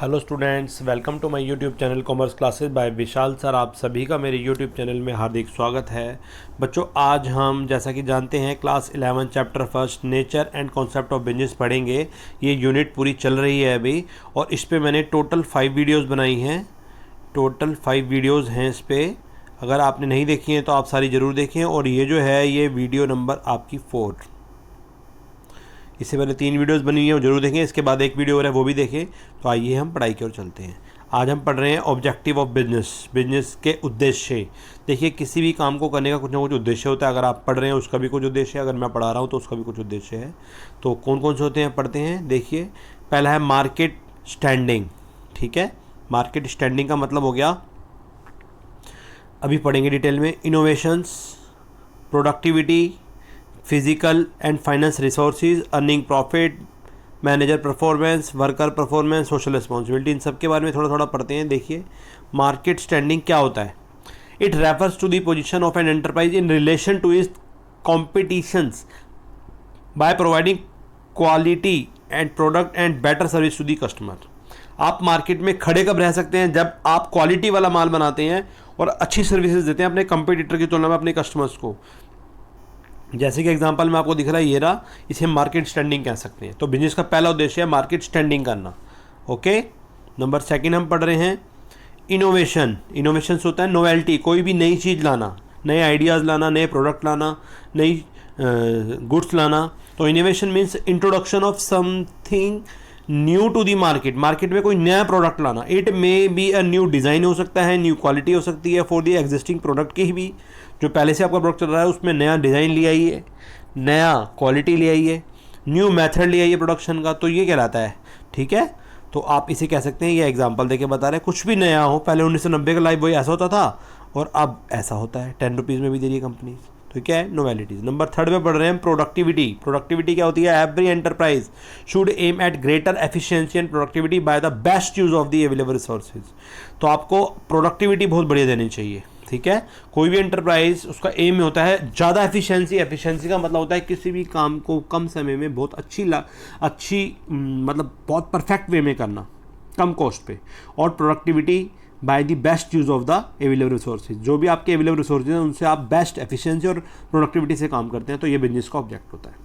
Hello students, welcome to my YouTube channel commerce classes by Vishal sir. आप सभी का मेरे यूट्यूब चैनल में हार्दिक स्वागत है। बच्चों, आज हम जैसा कि जानते हैं class 11 chapter first nature and concept of business पढ़ेंगे। ये यूनिट पूरी चल रही है अभी और इस पे मैंने टोटल 5 वीडियोज़ बनाई हैं। टोटल 5 वीडियोज़ हैं इस पर। अगर आपने नहीं देखी हैं तो आप सारी ज़रूर देखें। और ये जो है ये वीडियो नंबर आपकी 4। इससे पहले 3 वीडियोज़ बनी हुई हैं, वो जरूर देखें। इसके बाद एक वीडियो और है, वो भी देखें। तो आइए हम पढ़ाई की ओर चलते हैं। आज हम पढ़ रहे हैं ऑब्जेक्टिव ऑफ बिजनेस के उद्देश्य। देखिए, किसी भी काम को करने का कुछ ना कुछ उद्देश्य होता है। अगर आप पढ़ रहे हैं उसका भी कुछ उद्देश्य है, अगर मैं पढ़ा रहा हूँ तो उसका भी कुछ उद्देश्य है। तो कौन कौन से होते हैं पढ़ते हैं। देखिए, पहला है मार्केट स्टैंडिंग। ठीक है, मार्केट स्टैंडिंग का मतलब हो गया, अभी पढ़ेंगे डिटेल में, innovations, productivity, physical and finance resources, earning profit, manager performance, worker performance, social responsibility. इन सब के बारे में थोड़ा थोड़ा पढ़ते हैं। देखिए, मार्केट स्टैंडिंग क्या होता है। It refers to the position of an enterprise in relation to its competitions by providing quality and product and better service to the customer. आप मार्केट में खड़े कब रह सकते हैं, जब आप क्वालिटी वाला माल बनाते हैं और अच्छी सर्विसेज देते हैं अपने कंपटीटर की तुलना में अपने कस्टमर्स को। जैसे कि एग्जांपल में आपको दिख रहा है ये रहा, इसे हम मार्केट स्टैंडिंग कह सकते हैं। तो बिजनेस का पहला उद्देश्य है मार्केट स्टैंडिंग करना। ओके, नंबर 2 हम पढ़ रहे हैं इनोवेशन। इनोवेशन होता है नोवेल्टी, कोई भी नई चीज़ लाना, नए आइडियाज़ लाना, नए प्रोडक्ट लाना, नई गुड्स लाना। तो innovation means introduction of something new to the market. Market में कोई नया प्रोडक्ट लाना। It may be a new design हो सकता है, न्यू क्वालिटी हो सकती है फॉर दी एग्जिस्टिंग प्रोडक्ट की भी। जो पहले से आपका प्रोडक्ट चल रहा है उसमें नया डिज़ाइन ले आइए, नया क्वालिटी ले आइए, न्यू मेथड ले आइए प्रोडक्शन का। तो ये कहलाता है। ठीक है, तो आप इसे कह सकते हैं, ये एग्जांपल देके बता रहे हैं, कुछ भी नया हो। पहले 1990 का लाइफ बॉय ऐसा होता था और अब ऐसा होता है, 10 रुपीज़ में भी दे रही है कंपनी। तो क्या है, नोवेलिटीज़। नंबर 3 में पढ़ रहे हैं प्रोडक्टिविटी। प्रोडक्टिविटी क्या होती है। Every enterprise should aim at greater efficiency and productivity by the best use of the available resources. तो आपको प्रोडक्टिविटी बहुत बढ़िया देनी चाहिए। ठीक है, कोई भी एंटरप्राइज उसका एम में होता है ज़्यादा एफिशिएंसी। एफिशिएंसी का मतलब होता है किसी भी काम को कम समय में बहुत अच्छी मतलब बहुत परफेक्ट वे में करना, कम कॉस्ट पे। और productivity by the best use of the available resources. जो भी आपके अवेलेबल रिसोर्सेज हैं उनसे आप बेस्ट एफिशिएंसी और प्रोडक्टिविटी से काम करते हैं। तो ये बिजनेस का ऑब्जेक्ट होता है।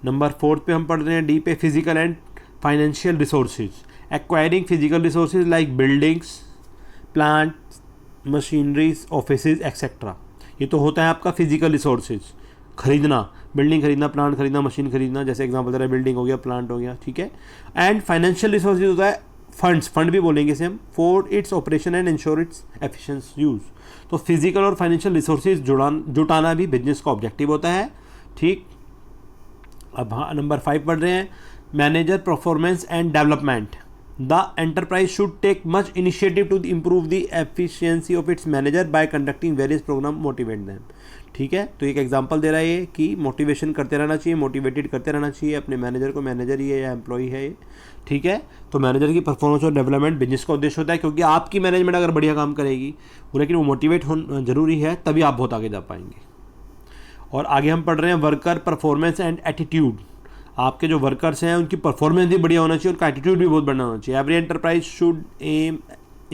नंबर 4 पे हम पढ़ रहे हैं डी पे, physical and financial resources. Acquiring physical resources like buildings, plant, machineries, offices etcetera. ये तो होता है आपका फिजिकल रिसोर्सेज, खरीदना, बिल्डिंग खरीदना, प्लांट खरीदना, मशीन खरीदना। जैसे एग्जांपल दे रहा है, बिल्डिंग हो गया, प्लांट हो गया। ठीक है, एंड फाइनेंशियल रिसोर्सेज होता है फंड्स, फंड भी बोलेंगे इसे हम, for its operation and ensure it's efficient use. तो फिजिकल और फाइनेंशियल रिसोर्सेज जुटाना भी बिजनेस का ऑब्जेक्टिव होता है। ठीक, अब हाँ, नंबर 5 पढ़ रहे हैं manager performance and development. The enterprise should take much initiative to improve the efficiency of its manager by conducting various program motivate them. ठीक है, तो एक एग्जांपल दे रहा है ये कि मोटिवेशन करते रहना चाहिए, मोटिवेटेड करते रहना चाहिए अपने मैनेजर को। मैनेजर ही है या एम्प्लॉई है ये। ठीक है, तो मैनेजर की परफॉर्मेंस और डेवलपमेंट बिजनेस का उद्देश्य होता है, क्योंकि आपकी मैनेजमेंट अगर बढ़िया काम करेगी, लेकिन वो मोटिवेट होना जरूरी है, तभी आप बहुत आगे जा पाएंगे। और आगे हम पढ़ रहे हैं वर्कर परफॉर्मेंस एंड एटीट्यूड। आपके जो वर्कर्स हैं उनकी परफॉर्मेंस भी बढ़िया होना चाहिए, उनका एटीट्यूड भी बहुत बढ़िया होना चाहिए। Every enterprise should aim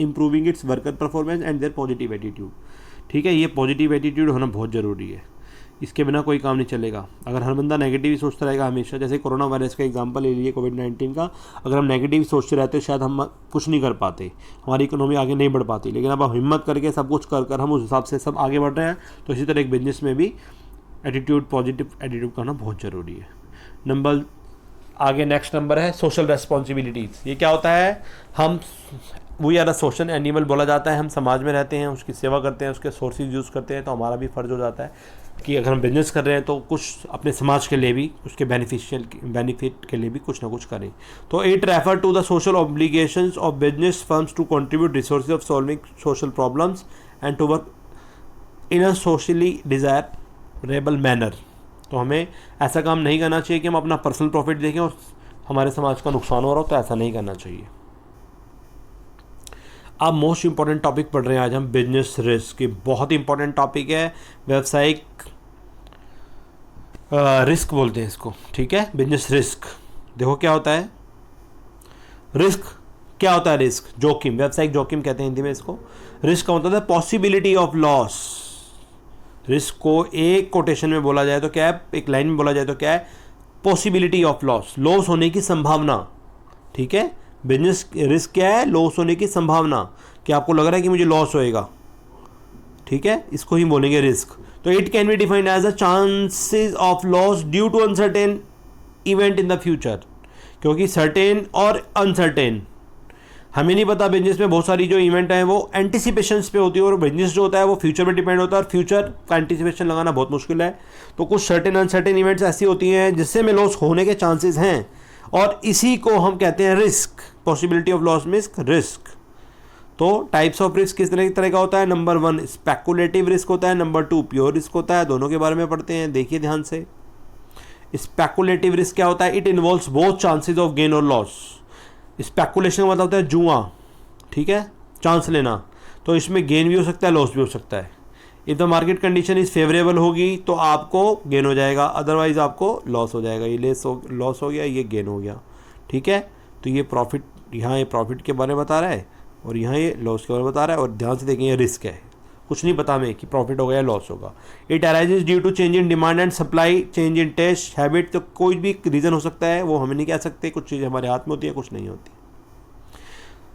improving its worker performance and their positive attitude. ठीक है, ये पॉजिटिव एटीट्यूड होना बहुत ज़रूरी है, इसके बिना कोई काम नहीं चलेगा। अगर हर बंदा नेगेटिव ही सोचता रहेगा हमेशा, जैसे कोरोना वायरस का एग्जांपल ले लिए, कोविड-19 का, अगर हम नेगेटिव सोचते रहते शायद हम कुछ नहीं कर पाते, हमारी इकोनॉमी आगे नहीं बढ़ पाती। लेकिन अब हम हिम्मत करके सब कुछ कर हम उस हिसाब से सब आगे बढ़ रहे हैं। तो इसी तरह एक बिजनेस में भी एटीट्यूड, पॉजिटिव एटीट्यूड करना बहुत ज़रूरी है। नंबर आगे नेक्स्ट नंबर है सोशल रेस्पॉन्सिबिलिटीज़। ये क्या होता है, हम we are a social animal बोला जाता है। हम समाज में रहते हैं, उसकी सेवा करते हैं, उसके सोर्सेज यूज़ करते हैं। तो हमारा भी फ़र्ज़ हो जाता है कि अगर हम बिजनेस कर रहे हैं तो कुछ अपने समाज के लिए भी, उसके बेनिफिट के लिए भी कुछ ना कुछ करें। तो it refer to the social obligations of business firms to contribute resources of solving social problems and to work in a socially desirable manner. तो हमें ऐसा काम नहीं करना चाहिए कि हम अपना पर्सनल प्रॉफिट देखें और हमारे समाज का नुकसान हो रहा हो, तो ऐसा नहीं करना चाहिए। अब मोस्ट इंपॉर्टेंट टॉपिक पढ़ रहे हैं आज हम, बिजनेस रिस्क। ये बहुत इंपॉर्टेंट टॉपिक है, व्यावसायिक रिस्क बोलते हैं इसको। ठीक है, बिजनेस रिस्क। देखो क्या होता है, रिस्क क्या होता है रिस्क? जोखिम, व्यावसायिक जोखिम कहते हैं हिंदी में इसको। रिस्क का मतलब है पॉसिबिलिटी ऑफ लॉस। रिस्क को एक कोटेशन में बोला जाए तो क्या है, एक लाइन में बोला जाए तो क्या है? पॉसिबिलिटी ऑफ लॉस, लॉस होने की संभावना। ठीक है, बिजनेस रिस्क क्या है? लॉस होने की संभावना, कि आपको लग रहा है कि मुझे लॉस होएगा। ठीक है, इसको ही बोलेंगे रिस्क। तो it can be defined as a chances of loss due to uncertain event in the future, क्योंकि सर्टेन और अनसर्टेन हमें नहीं पता। बिजनेस में बहुत सारी जो इवेंट हैं वो एंटिसिपेशंस पे होती है, और बिजनेस जो होता है वो फ्यूचर पे डिपेंड होता है, और फ्यूचर का एंटिसिपेशन लगाना बहुत मुश्किल है। तो कुछ सर्टेन अनसर्टेन इवेंट्स ऐसी होती हैं जिससे में लॉस होने के चांसेस हैं, और इसी को हम कहते हैं risk. Possibility of loss means risk. तो टाइप्स ऑफ रिस्क किस तरह का होता है? नंबर 1 स्पेकुलेटिव रिस्क होता है, नंबर 2 प्योर रिस्क होता है। दोनों के बारे में पढ़ते हैं, देखिए ध्यान से। स्पेकुलेटिव रिस्क क्या होता है? It involves both chances of gain और लॉस। स्पेकुलेशन का मतलब होता है जुआ, ठीक है, चांस लेना। तो इसमें गेन भी हो सकता है, लॉस भी हो सकता है। If the market condition is favourable होगी तो आपको गेन हो जाएगा, अदरवाइज आपको लॉस हो जाएगा। ये लॉस हो गया, ये गेन हो गया। ठीक है, तो ये प्रॉफिट, यहाँ ये प्रॉफिट के बारे में बता रहा है, और यहाँ ये लॉस के बारे में बता रहा है। और ध्यान से देखें, ये रिस्क है, कुछ नहीं पता हमें कि प्रॉफिट होगा या लॉस होगा। It arises due to change in demand and supply, change in taste habit. तो कोई भी रीज़न हो सकता है, वो हमें नहीं कह सकते। कुछ चीज़ें हमारे हाथ में होती है, कुछ नहीं होती।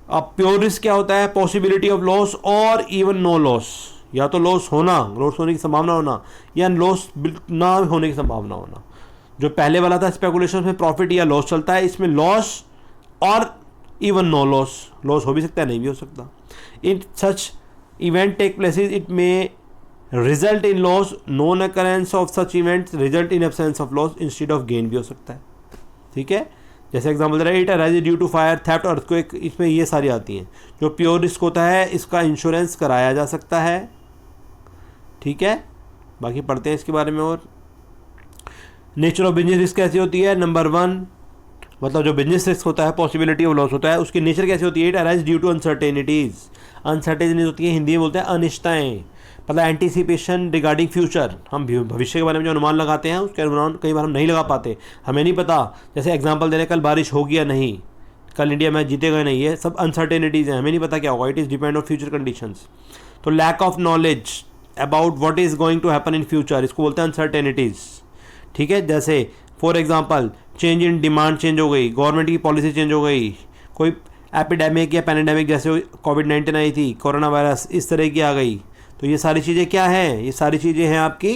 अब प्योर रिस्क क्या होता है? पॉसिबिलिटी ऑफ लॉस और इवन नो लॉस, या तो लॉस होने की संभावना होना, या लॉस ना होने की संभावना होना। जो पहले वाला था स्पेकुलेशन में प्रॉफिट या लॉस चलता है, इसमें लॉस और इवन नो लॉस, लॉस हो भी सकता है, नहीं भी हो सकता। In such event take places it may result in loss, non occurrence of such events result in absence of loss instead of gain भी हो सकता है। ठीक है, जैसे एग्जाम्पल दे रहा है, it arises due to fire, theft, earthquake, इसमें ये सारी आती हैं। जो प्योर रिस्क होता है इसका इंश्योरेंस कराया जा सकता है। ठीक है, बाकी पढ़ते हैं इसके बारे में। और नेचर ऑफ बिजनेस रिस्क कैसी होती है? नंबर 1 मतलब जो बिजनेस रिस्क होता है, पॉसिबिलिटी ऑफ लॉस होता है, उसकी नेचर कैसी होती है? It arise due to uncertainties. Uncertainties होती है, हिंदी में बोलते हैं अनिश्चितताएं, मतलब एंटीसिपेशन रिगार्डिंग फ्यूचर। हम भविष्य के बारे में जो अनुमान लगाते हैं, उसके अनुमान कई बार हम नहीं लगा पाते, हमें नहीं पता। जैसे एग्जांपल दे रहे हैं, कल बारिश होगी या नहीं, कल इंडिया मैच जीतेगा या नहीं, ये सब अनसर्टेनिटीज़ हैं, हमें नहीं पता क्या होगा। It is depend on future conditions. तो lack of knowledge about what is going to happen in future, इसको बोलते हैं अनसर्टेनिटीज़। ठीक है, जैसे for example change in demand change हो गई, गवर्नमेंट की पॉलिसी चेंज हो गई, कोई एपिडेमिक या पैंडेमिक जैसे कोविड-19 आई थी, कोरोना वायरस इस तरह की आ गई। तो ये सारी चीज़ें क्या हैं? ये सारी चीज़ें हैं आपकी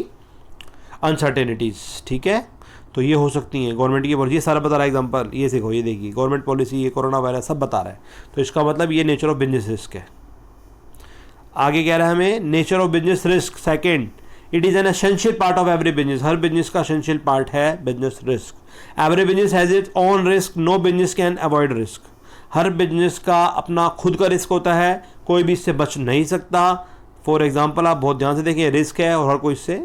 अनसर्टेनिटीज़। ठीक है, तो ये हो सकती हैं गवर्नमेंट की पॉलिसी, ये सारा बता रहा है एग्जांपल, ये देखो, ये देखिए गवर्नमेंट पॉलिसी, ये कोरोना वायरस सब बता रहा है। तो इसका मतलब ये नेचर ऑफ बिजनेस रिस्क है। आगे कह रहा है हमें nature of business risk second, it is an essential part of every business. हर बिजनेस का एसेंशियल पार्ट है business risk. Every business has its own risk, no business can avoid risk. हर बिजनेस का अपना खुद का रिस्क होता है, कोई भी इससे बच नहीं सकता। फॉर एग्जाम्पल आप बहुत ध्यान से देखिए, रिस्क है और हर कोई इससे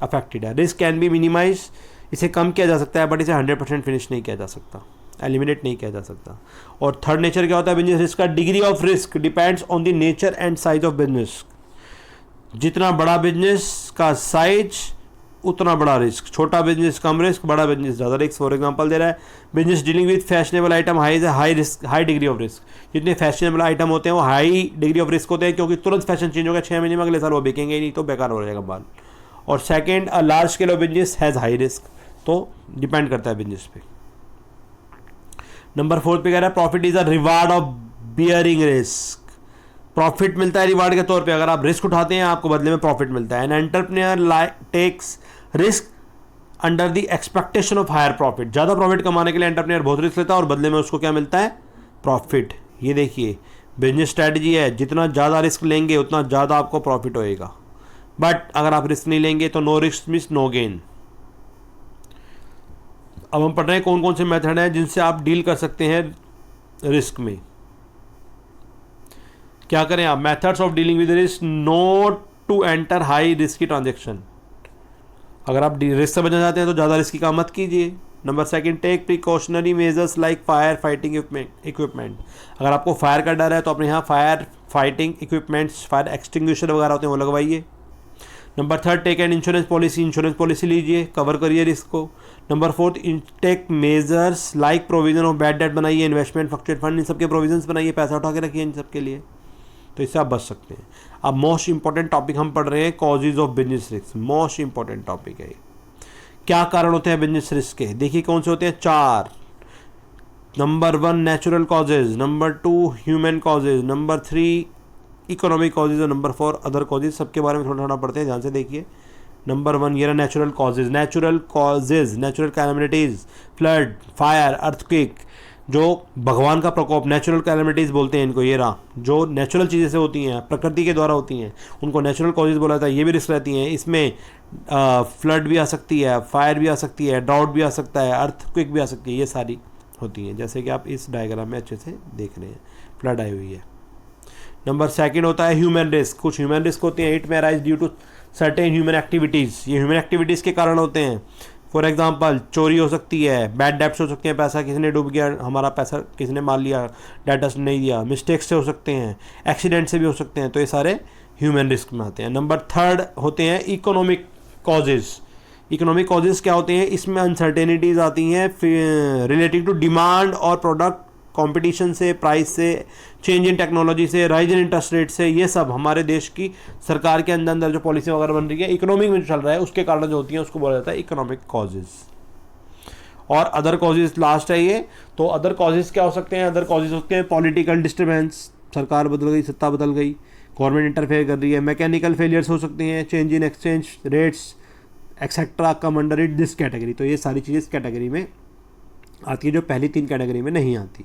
अफेक्टेड है। रिस्क कैन बी मिनिमाइज, इसे कम किया जा सकता है, बट इसे 100% फिनिश नहीं किया जा सकता, एलिमिनेट नहीं किया जा सकता। और थर्ड नेचर क्या होता है बिजनेस रिस्क का? Degree of risk depends on the nature and size of business. जितना बड़ा बिजनेस का साइज उतना बड़ा रिस्क, छोटा बिजनेस कम रिस्क, बड़ा बिजनेस ज़्यादा रिस्क। फॉर एग्जांपल दे रहा है, business dealing with fashionable item high risk, high degree of risk. जितने फैशनेबल आइटम होते हैं वो हाई डिग्री ऑफ रिस्क होते हैं, क्योंकि तुरंत फैशन चेंज होगा, 6 महीने में अगले साल वो बिकेंगे ही नहीं, तो बेकार हो जाएगा माल। और second, a large scale of business has high risk. तो डिपेंड करता है बिजनेस पे। नंबर 4 पे कह रहा है, profit is a reward of bearing risk. Profit मिलता है रिवार्ड के तौर पे, अगर आप रिस्क उठाते हैं आपको बदले में प्रॉफिट मिलता है। An entrepreneur takes risk under the expectation of higher profit. ज़्यादा प्रॉफिट कमाने के लिए एंटरप्रेन्योर बहुत रिस्क लेता है और बदले में उसको क्या मिलता है? प्रॉफिट। ये देखिए बिजनेस स्ट्रैटेजी है, जितना ज़्यादा रिस्क लेंगे उतना ज़्यादा आपको प्रॉफिट होएगा, बट अगर आप रिस्क नहीं लेंगे तो no risk means no gain. अब हम पढ़ रहे हैं कौन कौन से मेथड हैं जिनसे आप डील कर सकते हैं रिस्क में। क्या करें आप? Methods of dealing with risk, not to enter high risky transaction. अगर आप रिस्क समझना चाहते हैं तो ज़्यादा रिस्क की काम मत कीजिए। Number second, take precautionary measures like fire fighting equipment. अगर आपको फायर का डर है तो अपने यहाँ fire fighting equipments, fire extinguisher वगैरह होते हैं वो लगवाइए। Number 3 take an insurance policy लीजिए, कवर करिए रिस्क को। Number 4 take measures like provision of bad debt बनाइए, इन्वेस्टमेंट फ्लक्चुएट फंड, इन सबके प्रोविजंस बनाइए, पैसा उठा के रखिए इन सब के लिए, तो इससे आप बच सकते हैं। अब मोस्ट इंपॉर्टेंट टॉपिक हम पढ़ रहे हैं, causes of business risk. Most important topic है। क्या कारण होते हैं बिजनेस रिस्क के? देखिए कौन से होते हैं, 4। Number 1 natural causes, number 2 human causes, number 3 economic causes और नंबर 4 अदर कॉजेज। सबके बारे में थोड़ा थोड़ा पढ़ते हैं, ध्यान से देखिए। नंबर 1 ये रहा natural causes. Natural calamities, flood, fire, earthquake, जो भगवान का प्रकोप, नेचुरल कैलामिटीज़ बोलते हैं इनको। ये रहा जो नेचुरल चीज़ें से होती हैं, प्रकृति के द्वारा होती हैं, उनको नेचुरल कॉजेज बोला जाता है। ये भी रिस्क रहती हैं, इसमें फ्लड भी आ सकती है, फायर भी आ सकती है, ड्राउट भी आ सकता है, अर्थक्वेक भी आ सकती है, ये सारी होती हैं, जैसे कि आप इस डायग्राम में अच्छे से देख रहे हैं, फ्लड आई हुई है। नंबर 2 होता है ह्यूमन रिस्क। कुछ ह्यूमन रिस्क होते हैं, it may arise due to certain human activities. ये ह्यूमन एक्टिविटीज़ के कारण होते हैं। फॉर एग्जांपल चोरी हो सकती है, बैड डेब्ट्स हो सकते हैं, पैसा किसी ने डूब गया, हमारा पैसा किसी ने मार लिया, डेटा नहीं दिया, मिस्टेक्स से हो सकते हैं, एक्सीडेंट से भी हो सकते हैं, तो ये सारे ह्यूमन रिस्क में आते हैं। नंबर 3 होते हैं इकोनॉमिक कॉजेज़। इकोनॉमिक कॉजेज़ क्या होते हैं? इसमें अनसर्टेनिटीज़ आती हैं रिलेटिंग टू डिमांड और प्रोडक्ट, कंपटीशन से, प्राइस से, चेंज इन टेक्नोलॉजी से, राइज इन इंटरेस्ट रेट से। ये सब हमारे देश की सरकार के अंदर जो पॉलिसी वगैरह बन रही है, इकोनॉमिक में जो चल रहा है, उसके कारण जो होती हैं उसको बोला जाता है इकोनॉमिक कॉजेज़। और अदर कॉजेज़ लास्ट है ये। तो अदर कॉजेज़ क्या हो सकते हैं? अदर कॉजेज़ होते हैं पॉलिटिकल डिस्टर्बेंस, सरकार बदल गई, सत्ता बदल गई, गवर्नमेंट इंटरफेयर कर रही है, मैकेनिकल फेलियर्स हो सकते हैं, change in exchange rates etcetera come under it this category. तो ये सारी चीज़ें इस कैटेगरी में आती है, जो पहली 3 कैटेगरी में नहीं आती।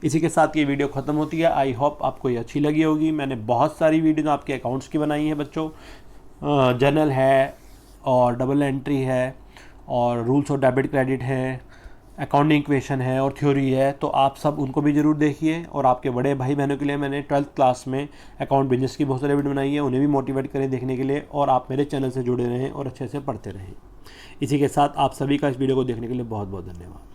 इसी के साथ ये वीडियो ख़त्म होती है। आई होप आपको ये अच्छी लगी होगी। मैंने बहुत सारी वीडियो आपके अकाउंट्स की बनाई है बच्चों, जर्नल है और डबल एंट्री है और रूल्स ऑफ डेबिट क्रेडिट है, अकाउंटिंग इक्वेशन है और थ्योरी है, तो आप सब उनको भी ज़रूर देखिए। और आपके बड़े भाई बहनों के लिए मैंने 12th क्लास में अकाउंट बिजनेस की बहुत सारी वीडियो बनाई है, उन्हें भी मोटिवेट करें देखने के लिए, और आप मेरे चैनल से जुड़े रहें और अच्छे से पढ़ते रहें। इसी के साथ आप सभी का इस वीडियो को देखने के लिए बहुत बहुत धन्यवाद।